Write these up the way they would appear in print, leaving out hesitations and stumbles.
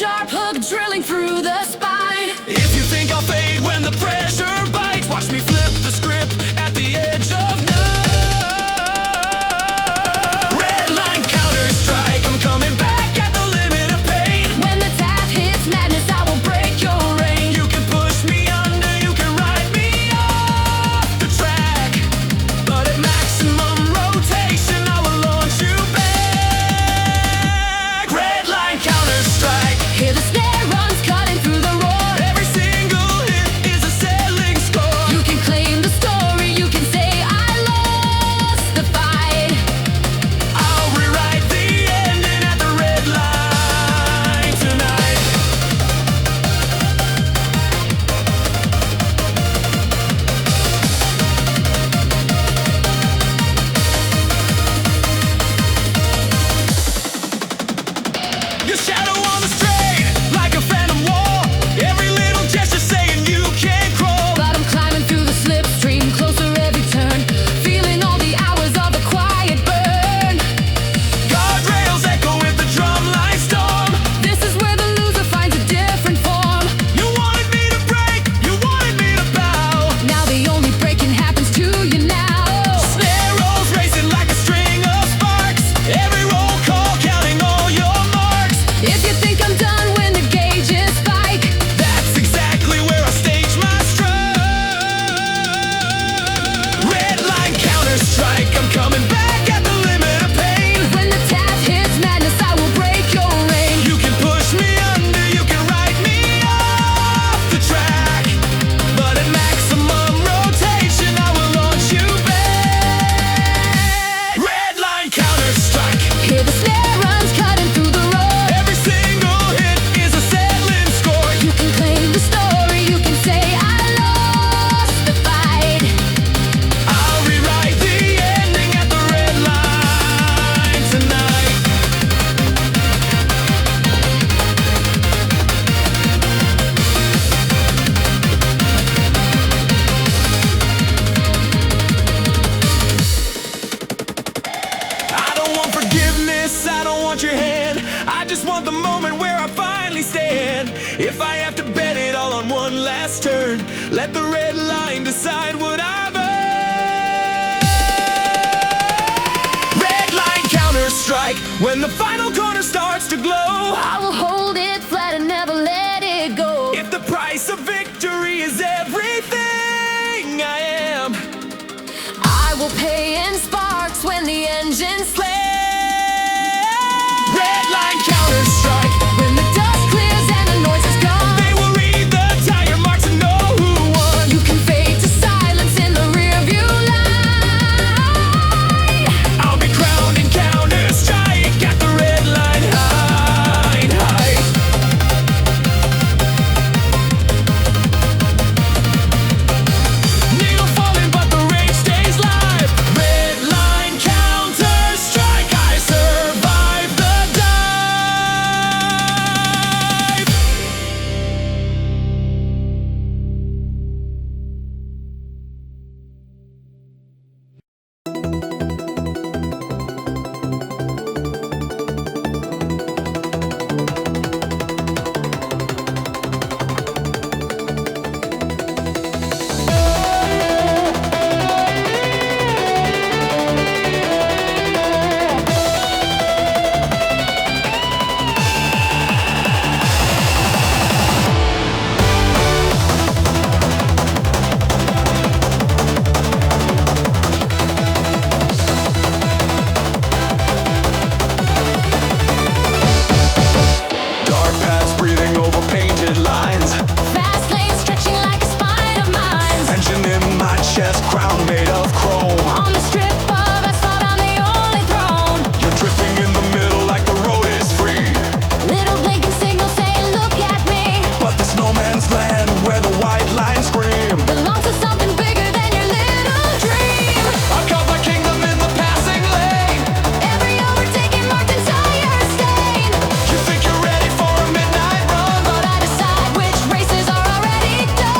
sharp hook drilling through the spine. If you think I'll fade when the pressure bites, watch me flip the script at the edge of night. Redline Counterstrike, I'm coming back at the limit of pain. When the tap hits madness, I will break your reign. You can push me under, you can ride me off the track, but at maximum rotation I will launch you back. Redline Counterstrike. Hear the snare runs cutting through the roar. Every single hit is a selling score. You can claim the story, you can say I lost the fight. I'll rewrite the ending at the red line tonight. Your shadow on the straight, like a phantom wall. Every little gesture saying you can't crawl. But I'm climbing through the slipstream, closer every turn, feeling all the hours of the quiet burn. Guardrails echo with the drumline storm. This is where the loser finds a different form. You wanted me to break, you wanted me to bow. Now the only breaking happens to you now. Snare rolls racing like a string of sparks. Every roll call counting all your marks. If you think I'm done when the gauges spike, That's exactly where I stage my strike. Redline Counterstrike, I'm coming back at the limit of pain. when the tap hits madness, I will break your reign. You can push me under, you can ride me off the track, but at maximum rotation I will launch you back. Redline Counterstrike. Hear the snare runs cutting through the roar. Every single hit is a settling score. You can claim the story, you can say I lost the fight. I'll rewrite the ending at the red line tonight. I don't want forgiveness, I don't want your hand. I just want the moment where I finally stand. If I have to bet it all on one last turn, let the red line decide what I've earned. Redline Counterstrike, when the final corner starts to glow. I will hold it flat and never let it go. If the price of victory is everything I am, I will pay in sparks when the engine slams. Redline Counterstrike. When the dust clears and the noise is gone, They will read the tire marks and know who won. you can fade to silence in the rearview line. I'll be crowned in Counterstrike at the red line high, high. Needle falling, but the rage stays live. Redline Counterstrike, I survived the dive. Dark paths breathing over painted lines. Fast lane stretching like a spider mines. Tension in my chest, crown made of chrome. On the strip of asphalt, I'm the only throne. You're drifting in the middle like the road is free. Little blinking signals saying, look at me. But there's no man's land where the white lines scream. Belongs to something bigger than your little dream. I've got my kingdom in the passing lane. Every overtaking marked entire stain. You think you're ready for a midnight run, But I decide which races are already done.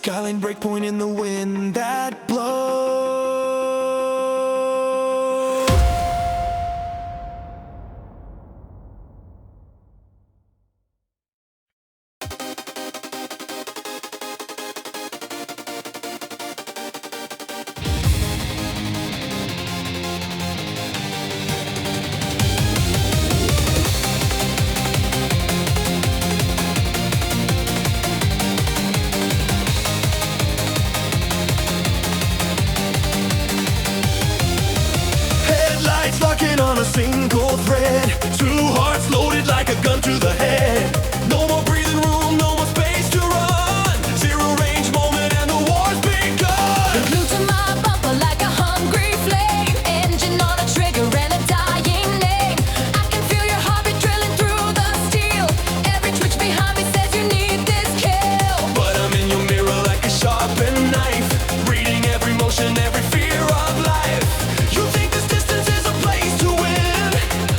Skylane Breakpoint in the wind that blows. Locking on a single thread, two hearts loaded like a gun to the head. No more breathing room, no more space to run. Zero range moment and the war's begun. Glued to my bumper like a hungry flame, engine on a trigger and a dying name. I can feel your heartbeat drilling through the steel. Every twitch behind me says you need this kill. But I'm in your mirror like a sharpened knife, reading every motion, every fear of life. You think this distance is a place to win?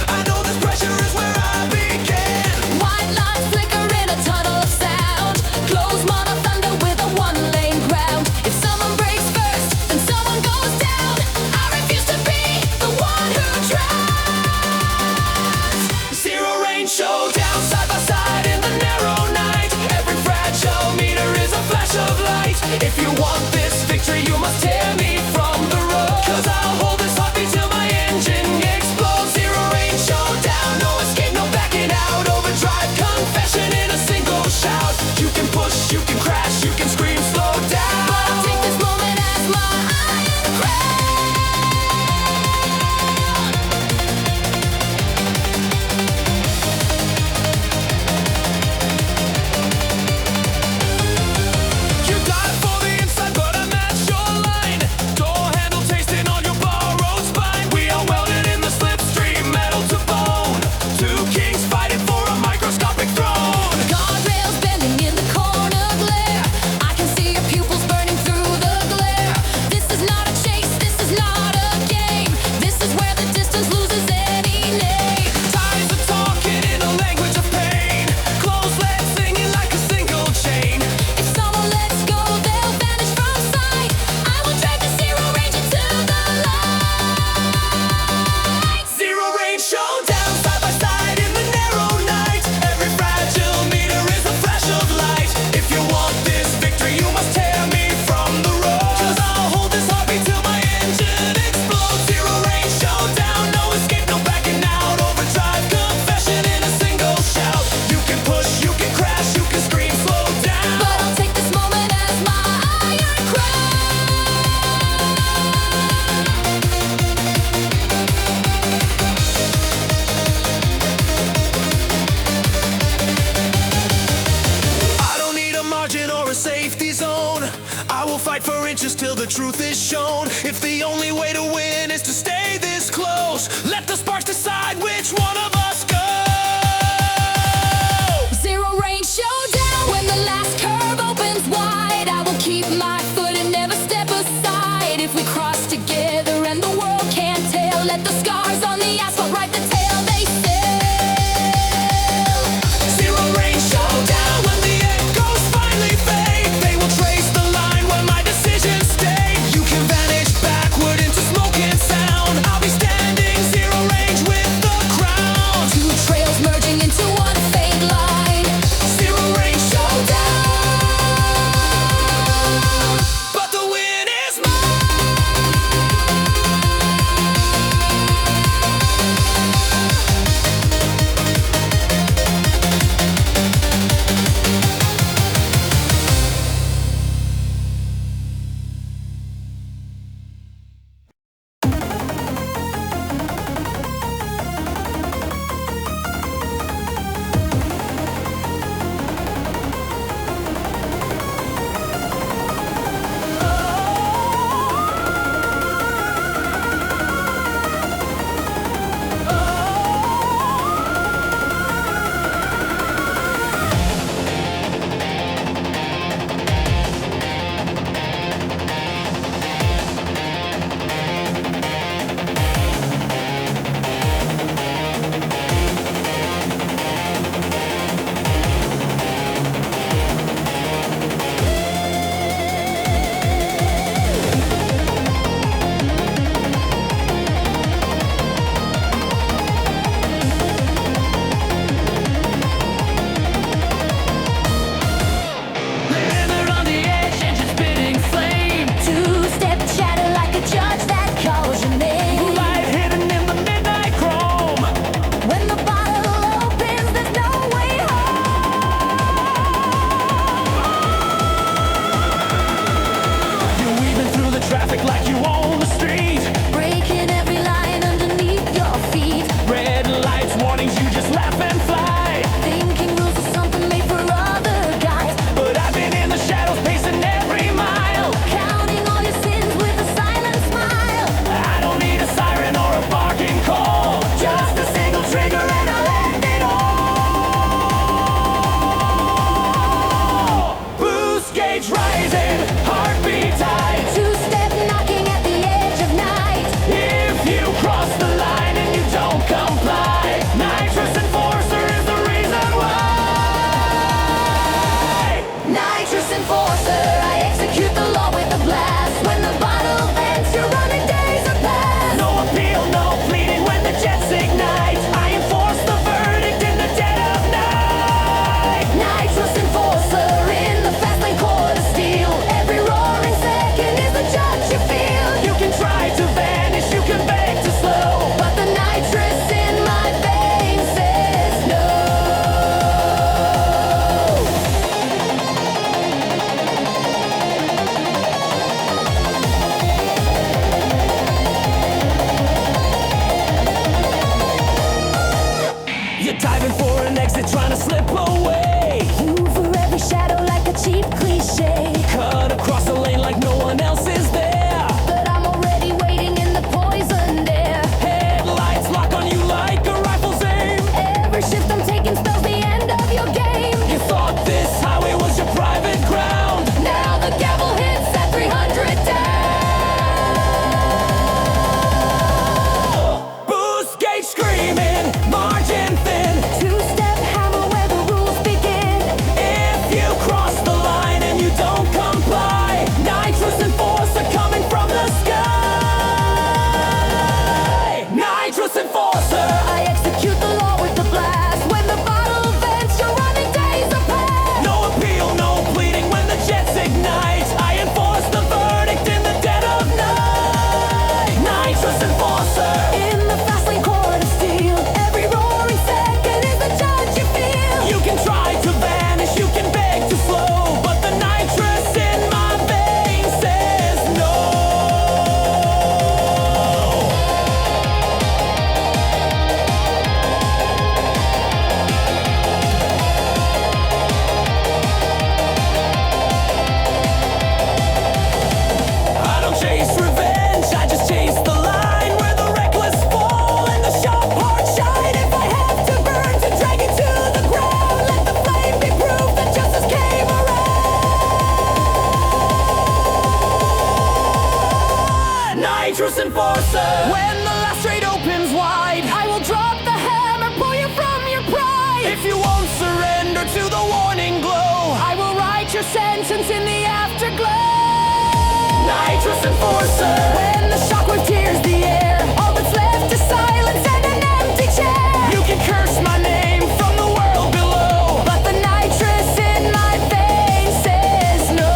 I know this pressure is where I began. White lines flicker in a tunnel of sound. Close mono thunder with a one-lane ground. If someone breaks first, then someone goes down. I refuse to be the one who tries. Zero range showdown, side by side in the narrow night. Every fragile meter is a flash of light. If you want this victory, you must tear me from the road. 'Cause I'll hold this heartbeat till my engine explodes. Zero range showdown, no escape, no backing out. Overdrive confession in a single shout. You can push, you can crash, you can scream, slow down. But I'll take this moment as my iron crown. You dive for the inside, but I'm at your line. Door handle tasting on your borrowed spine. We are welded in the slipstream, metal to bone. Two kings fighting for a microscopic throne. Guardrails bending in the corner glare. I can see your pupils burning through the glare. This is not a chase, this is not a game. This is where the distance loses any name. Ties are talking in a language of pain. Close legs singing like a single chain. If someone lets go, they'll vanish from sight. I will drag the zero range into the light. Zero range showdown, side by side in the narrow night. Every fragile meter is a flash of light. If you want this victory, you must tear me from the road. 'Cause I'll hold this heartbeat till my engine explodes. Zero range showdown, no escape, no backing out. Overdrive confession in a single shout. You can push, you can crash, you can scream, slow down. But I'll take this moment as my iron crown. I don't need a margin or a safety zone. I will fight for inches till the truth is shown. If the only way to win is to stay this close, let the sparks decide which one of us goes. Zero range showdown. When the last curve opens wide, I will keep my foot and never step aside. If we cross together and the world can't tell, let the scars on the asphalt write the tale they sell. Zero range showdown. When the echoes finally fade, they will trace the line where my decisions stay. You can vanish looking for an exit, trying to slip away. You for every shadow like a cheap cliche. Cut across the lane like no one else is there. But I'm already waiting in the poisoned air. Headlights lock on you like a rifle's aim. Every shift I'm taking spells the end of your game. You thought this highway was your private ground. Now the gavel hits at 300 down. Boost gauge screaming, margin thin. Two-step hammer where the rules begin. If you cross the line and you don't comply, Nitrous Enforcer coming from the sky. Nitrous Enforcer. I execute the law with the blast. When the bottle vents, your running days are past. No appeal, no pleading when the jets ignite. I enforce the verdict in the dead of night. Nitrous Enforcer. In the Fastlane court of steel, every roaring second is the judge you feel. You can try to vanish, you can beg to flow, but the nitrous in my veins says no. I don't chase revenge, I just chase the line where the reckless fall and the sharp heart shine. If I have to burn to drag it to the ground, let the flame be proof that justice came around. Nitrous Enforcer. When the last trade opens wide, I will drop the hammer, pull you from your pride. if you won't surrender to the warning glow, I will write your sentence in the afterglow. Nitrous Enforcer. When the shockwave tears the air, all that's left is silence and an empty chair. You can curse my name from the world below, But the nitrous in my veins says no.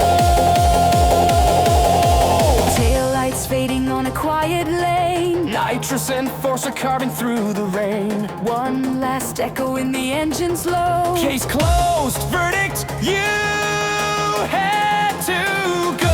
Taillights fading on a quiet lane. Nitrous Enforcer carving through the rain. One last echo in the engine's low. Case closed, verdict, you had to go.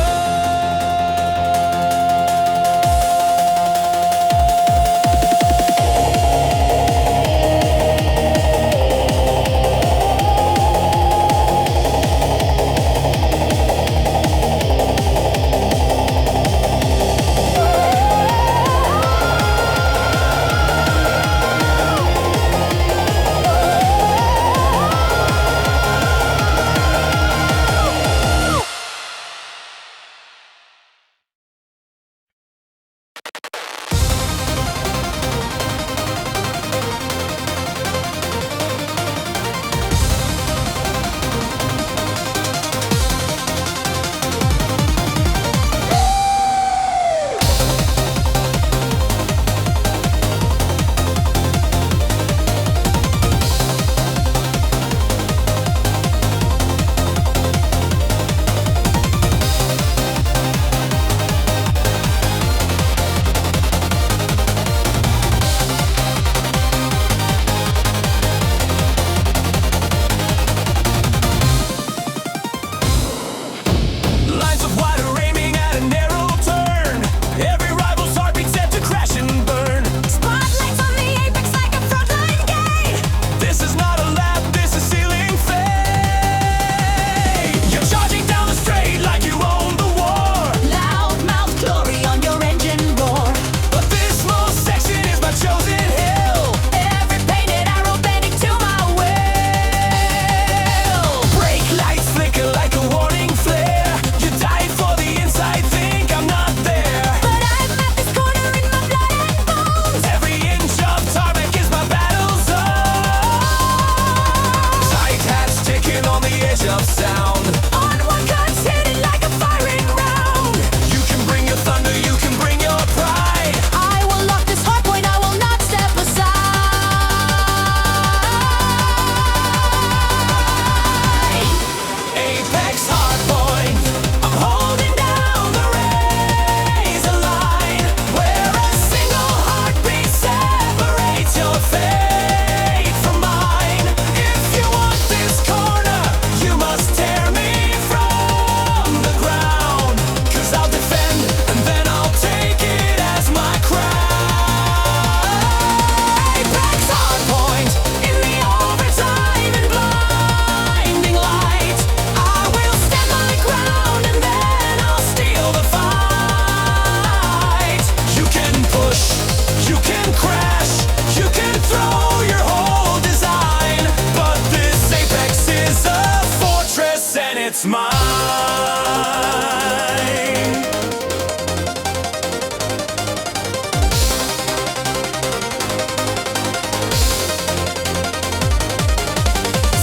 it's mine.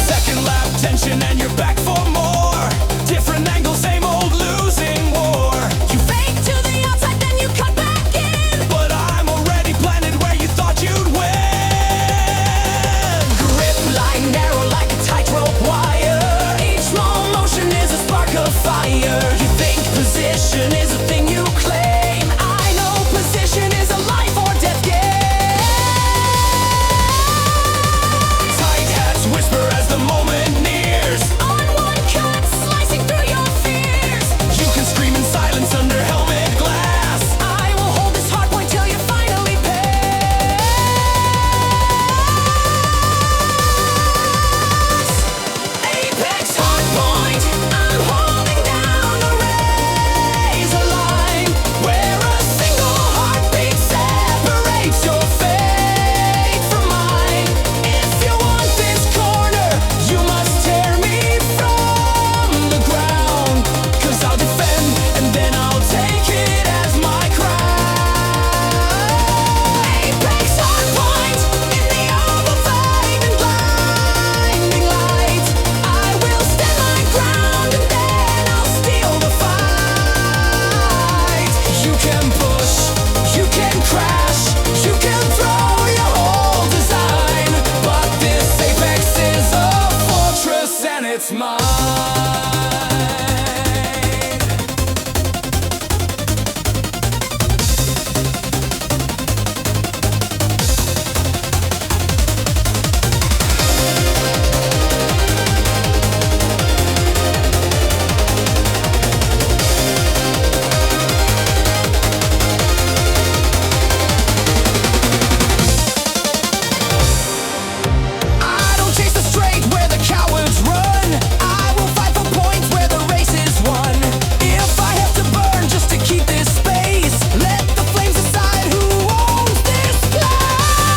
Second lap tension and you're back for more. Different angles, same old losing war. You fake to the outside, then you cut back in. But I'm already planted where you thought you'd win. Grip line narrow like a tightrope wire. Each small motion is a spark of fire. You think position is a thing you claim. I know position is a life or death game. Tight hats whisper as the moment nears. On one cut, slicing through your fears. You can scream in silence under helmet glass. I will hold this hardpoint till you finally pass. Apex hardpoint, I'm holding down a razor line where a single heartbeat separates your fate from mine. If you want this corner, you must tear me from the ground. 'Cause I'll defend and then I'll take it as my crown. Apex hardpoint in the overflame and blinding light. I will stand my ground and then I'll steal the fight. You can push, you can crash, you can throw your whole design, but this apex is a fortress and it's mine. I don't chase the straight where the cowards run. I will fight for points where the race is won. If I have to burn just to keep this space, let the flames decide who owns this place.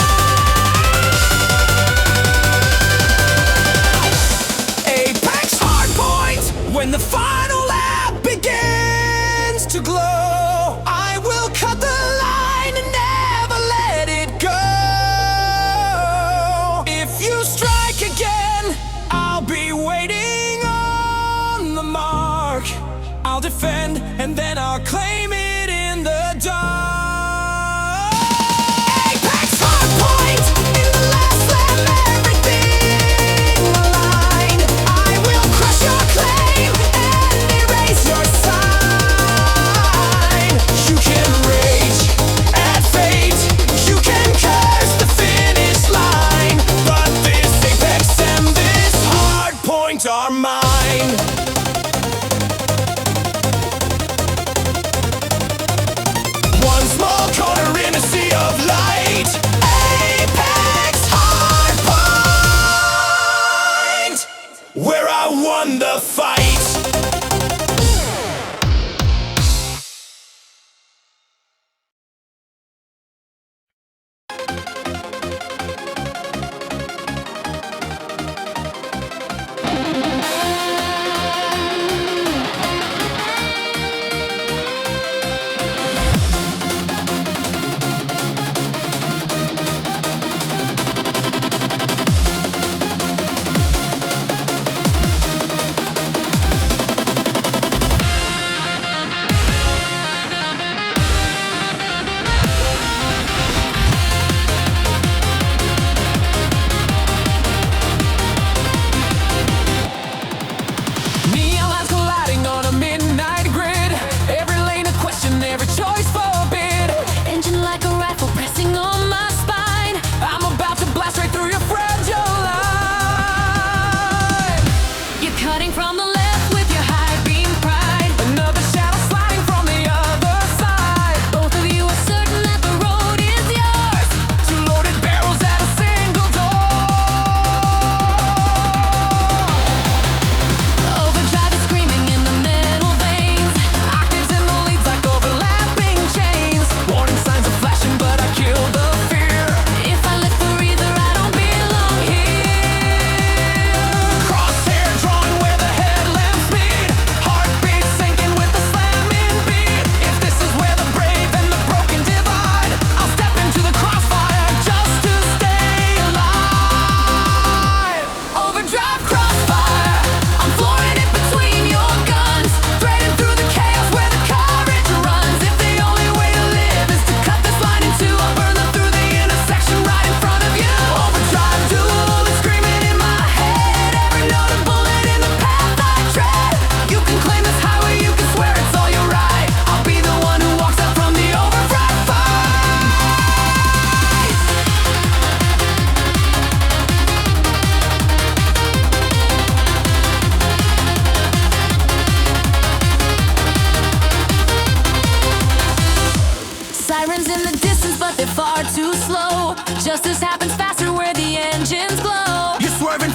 Apex hardpoint, when the final lap begins to glow, I will cut the line and never let it go. If you strike again, I'll be waiting on the mark. I'll defend and then I'll claim it in the dark. Apex hardpoint, in the last lap, everything aligned. I will crush your claim and erase your sign. You can rage at fate, you can curse the finish line, but this apex and this hardpoint are mine. One small corner in a sea of light. Apex hardpoint, where I won the fight.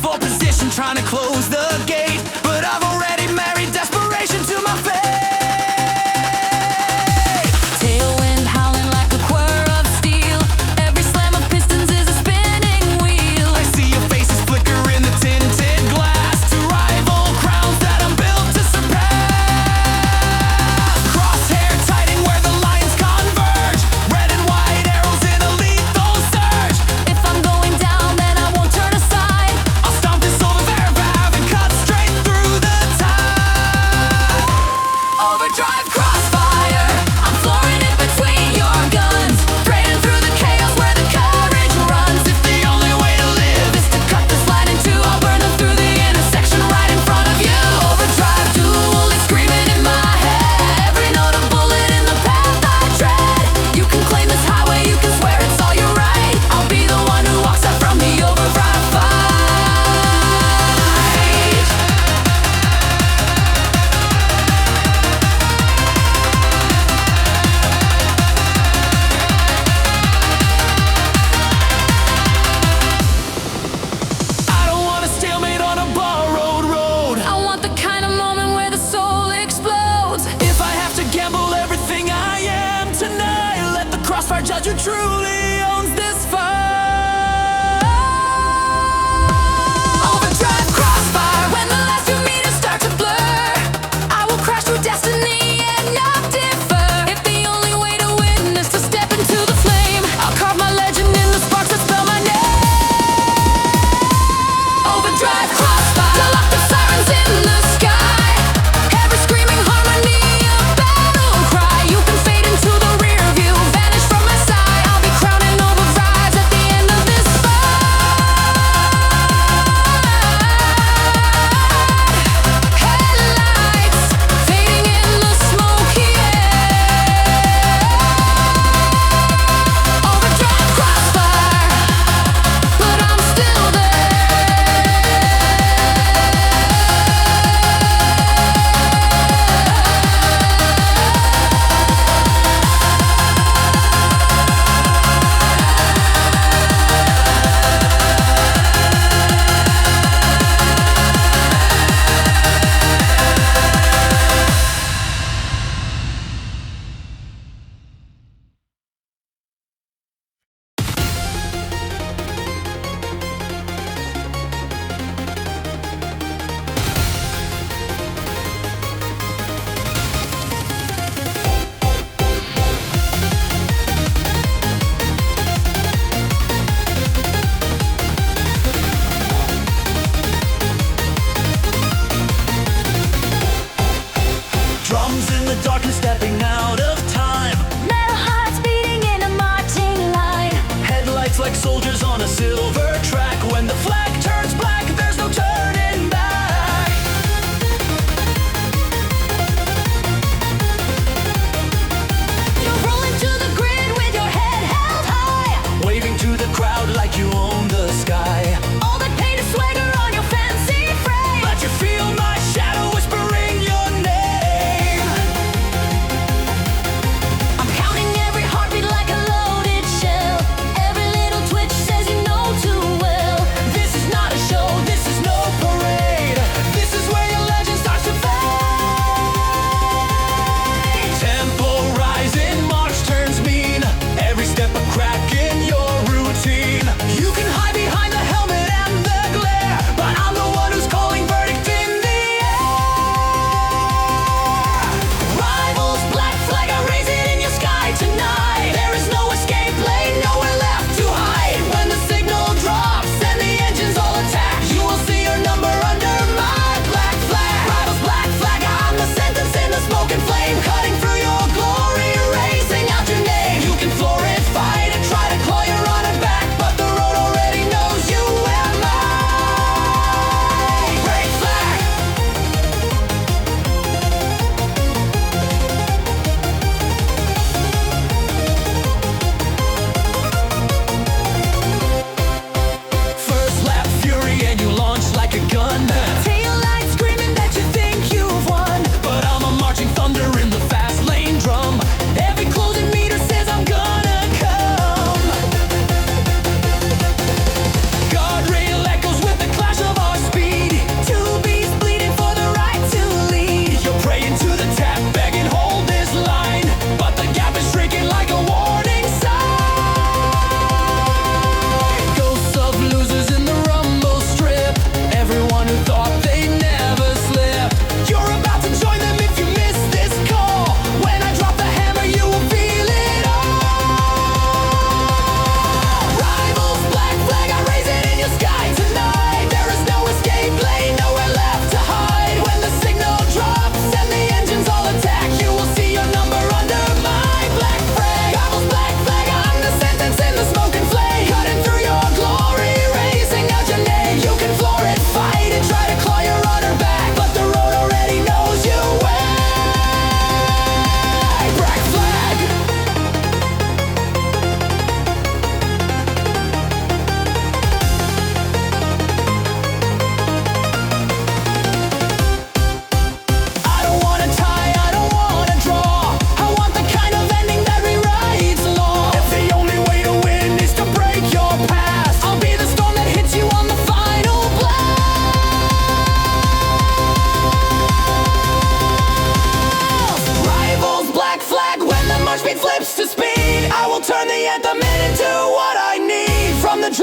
for position, trying to close the gate, but I've already married desperation to my fate. Tailwind howling like a whir of steel. Every slam of pistons is a spinning wheel. I see your faces flicker in the tinted glass to rival crowns that I'm built to surpass. Crosshair tighten where the lines converge, red and white arrows in a lethal surge. If I'm going down, then I won't turn aside. I'll stomp this over valve and cut straight through the tide. Overdrive crossfire. I'm flooring it between your guns, threading through the chaos where the courage runs. If the only way to live Is to cut this line in two, I'll burn them through the intersection right in front of you. Overdrive duel is screaming in my head. Every note a bullet in the path I tread. You can claim this highway, you can swear it's all your right. I'll be the one who walks out from the overdrive fight. I don't want a stalemate on a borrowed road. I want the kind of moment where the soul explodes. If I have to gamble everything I am tonight, let the crossfire judge who truly owns this fight. Overdrive crossfire. When the last few meters start to blur, I will crash through destiny and not differ. If the only way to win is to step into the flame, I'll carve my legend in the sparks that spell my name. Overdrive crossfire. Till lock the sirens in the sky. Every screaming harmony, a battle cry. You can fade into the rear view, vanish from my sight. I'll be crowning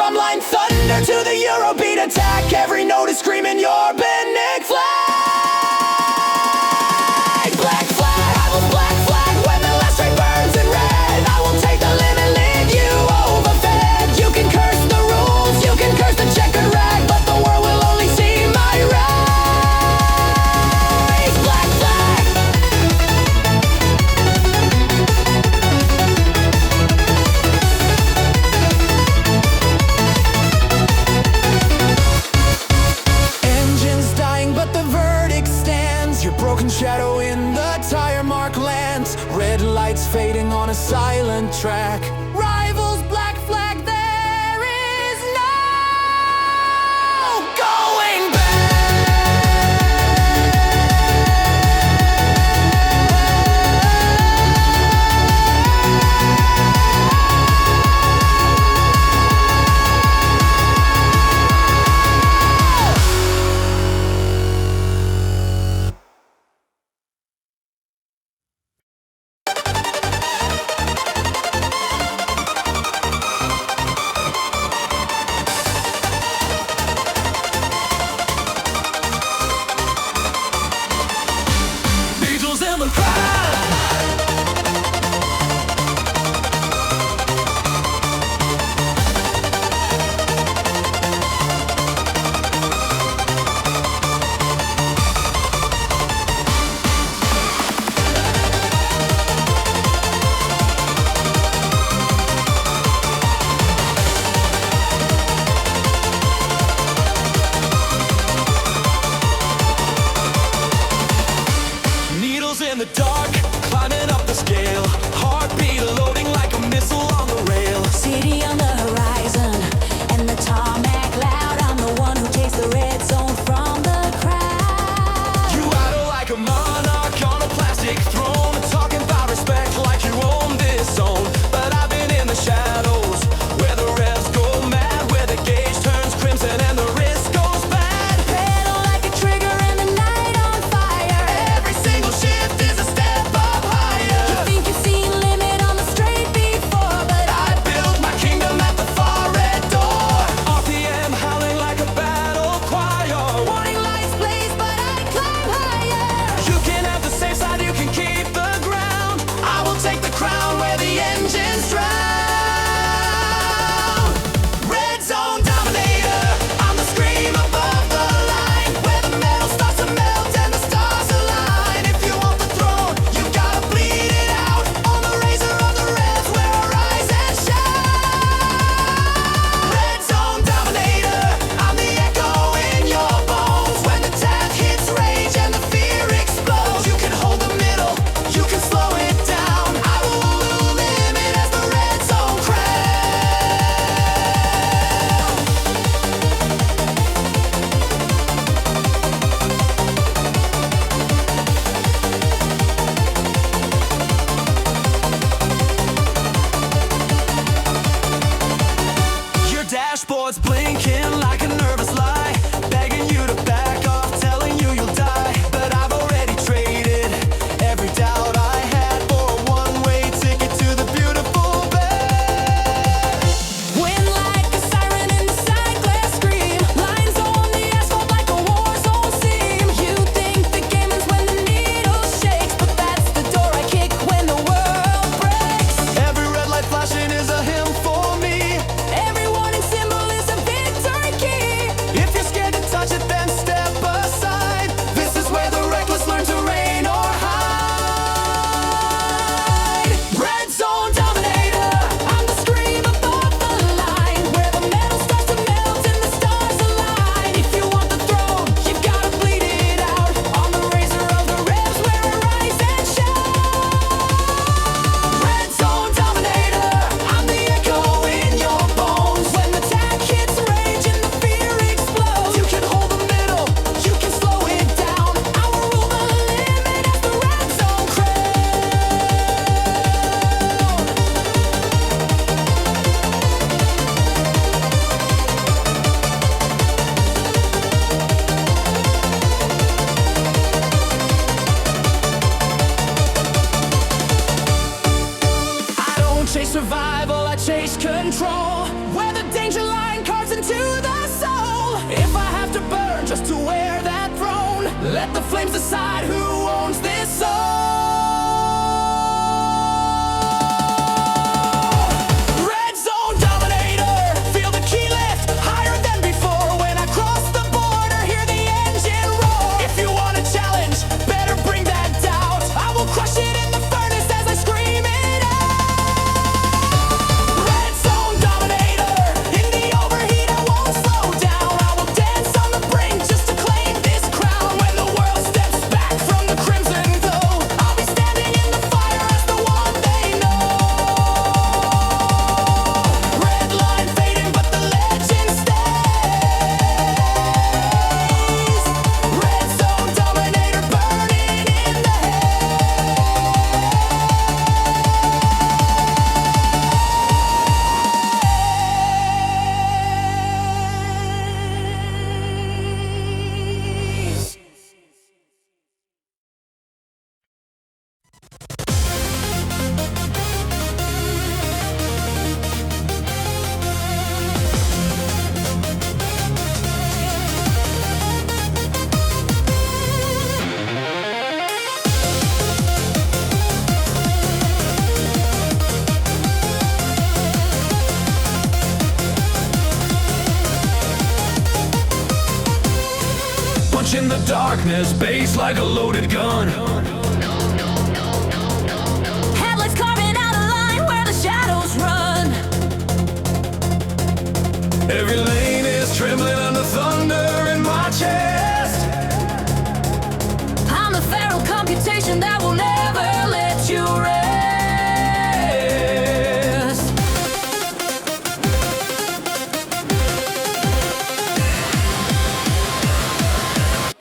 drumline thunder to the Eurobeat attack. Every note is screaming your Benic flag. Black flag, I will black flag when the last train burns in red. I will take the limit, leave you overfed. You can curse the rules, you can curse the checkered rag, but the world will only see my rise. Black flag. Engines dying, but the verdict stands. Your broken shadow in the tire mark lands. Red lights fading on a silent track. Rivals black flag, there is no going just to wear that throne. Let the flames decide who owns this song. Red Zone Dominator, feel the key lift higher than before. When I cross the border, hear the engine roar. If you want a challenge, better bring that doubt. I will crush it in the furnace as I scream it out. Red Zone Dominator, in the overheat I won't slow down. I will dance on the brink just to claim this crown. When the world steps back from the crimson glow, I'll be standing in the fire as the one they know. Red line fading, but the legend stays. Red Zone Dominator burning in the punch in the darkness, bass like a loaded gun. Headlights carving out a line where the shadows run. Every lane is trembling under thunder in my chest. I'm the feral computation that will never let you rest.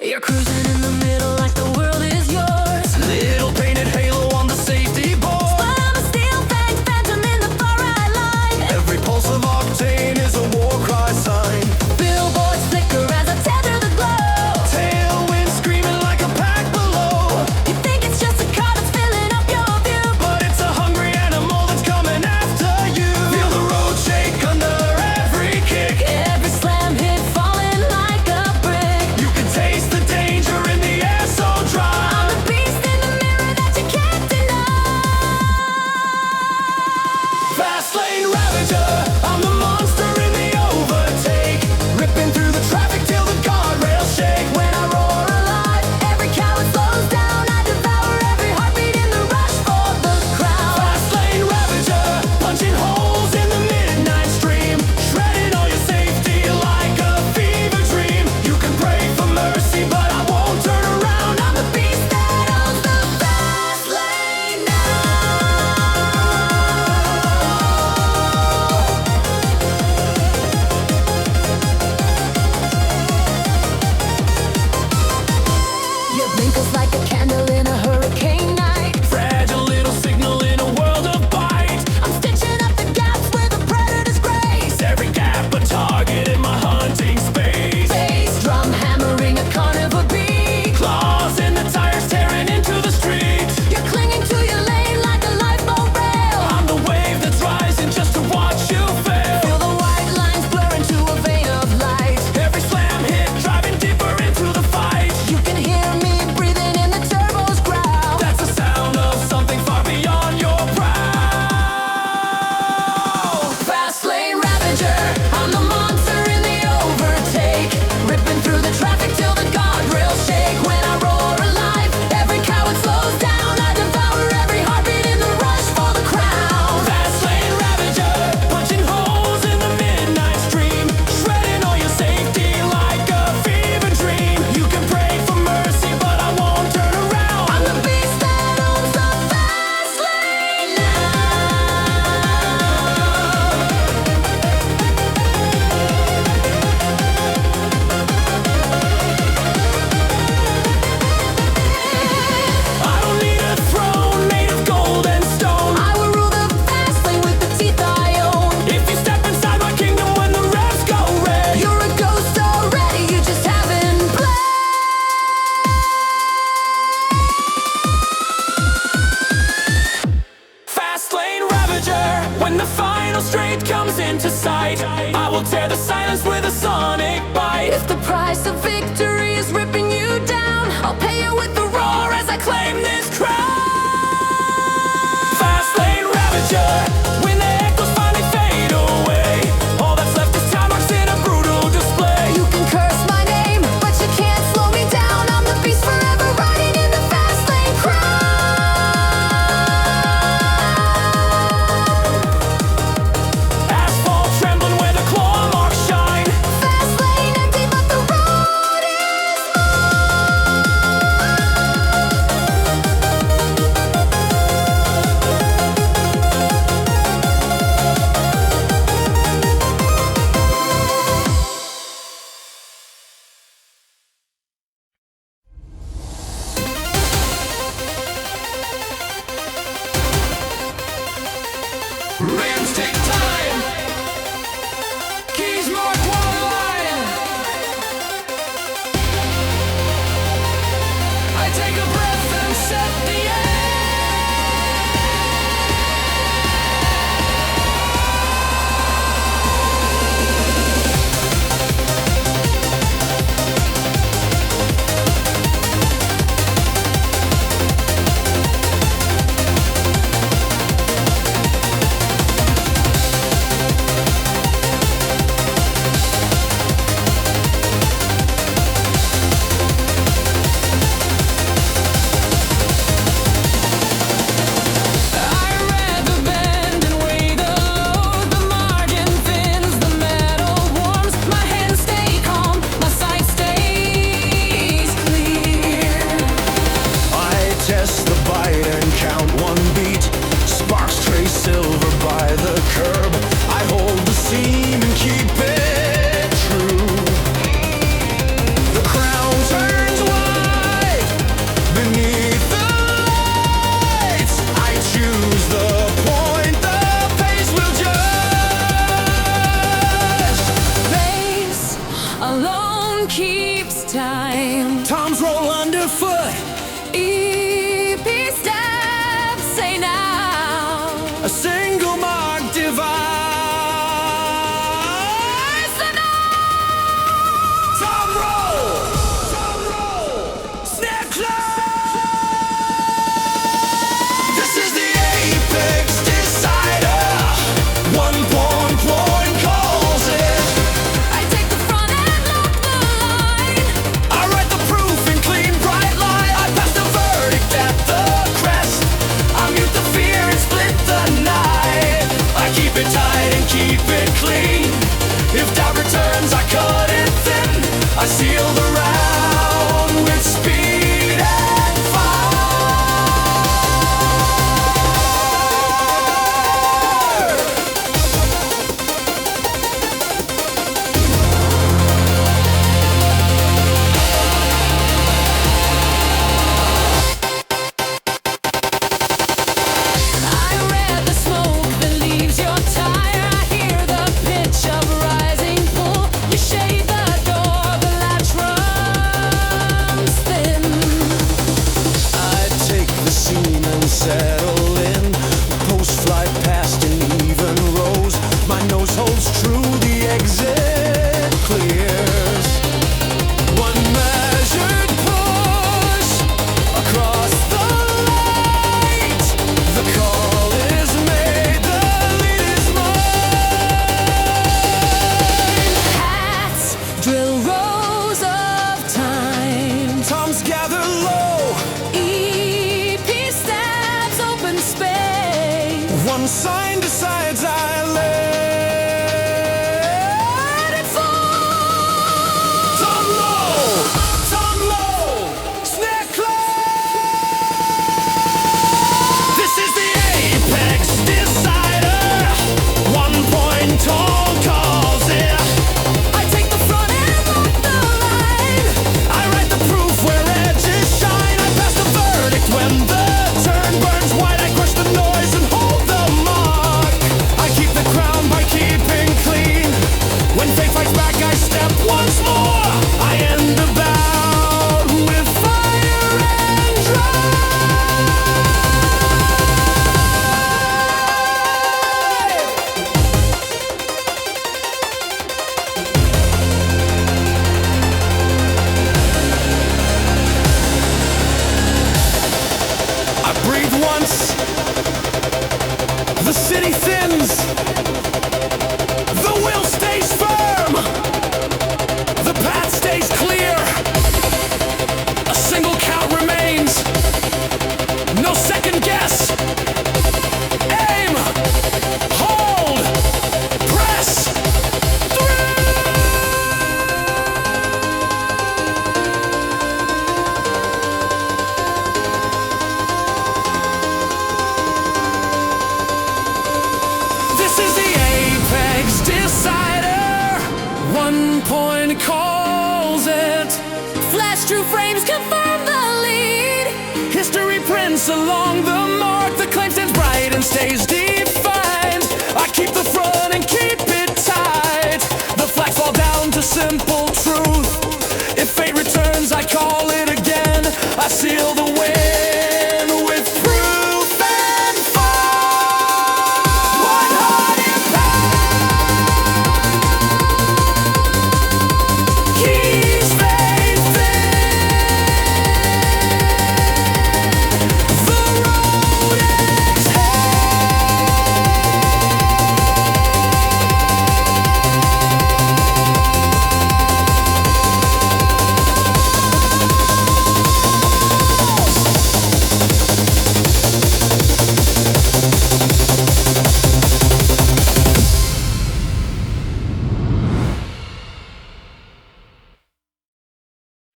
You're cruising in the middle like the world is yours. Little painted halo on the safety board. But I'm a steel fang phantom in the far right line. Every pulse of octane is a war cry. time. Toms roll underfoot. EP steps, say now. A single mark divides the night. Tom roll, snare clap. This is the apex decider. 1.1 calls it. I take the front and lock the line. I write the proof in clean bright light. I pass the verdict at the crest. I mute the fear and split the night. I keep it tight and keep it clean. If doubt returns, I cut it thin. I seal the round with speed and fire. I read the smoke that leaves your tire. I hear the pitch of rising pull. You shade the door, the latch runs thin. I take the scene and settle in. Post-flight past in even rows. My nose holds true, the exit clears. One measured push across the light. The call is made, the lead is mine. Hats drill rows of time. Toms gather low. EP steps open space. One sign decides I Let it fall. Tom low, snare clap. This is the apex decider. 1 point tall calls it. I take the front and lock the line. I write the proof where edges shine. I pass the verdict when the turn burns white. I crush the noise and hold the mark. I keep the crown by keeping clean. When fate fights back, I step once more. I end the bout with fire and drive. I breathe once. The city thins. The will stays firm. The path stays clear. A single count remains. No second guess. Aim. Hold. Press. This is the apex decider. 1 point calls it. Flash true frames confirm the lead. History prints along the mark. The claim stands bright and stays defined. I keep the front and keep it tight. The flags fall down to simple truth. If fate returns, I call it again. I seal the win.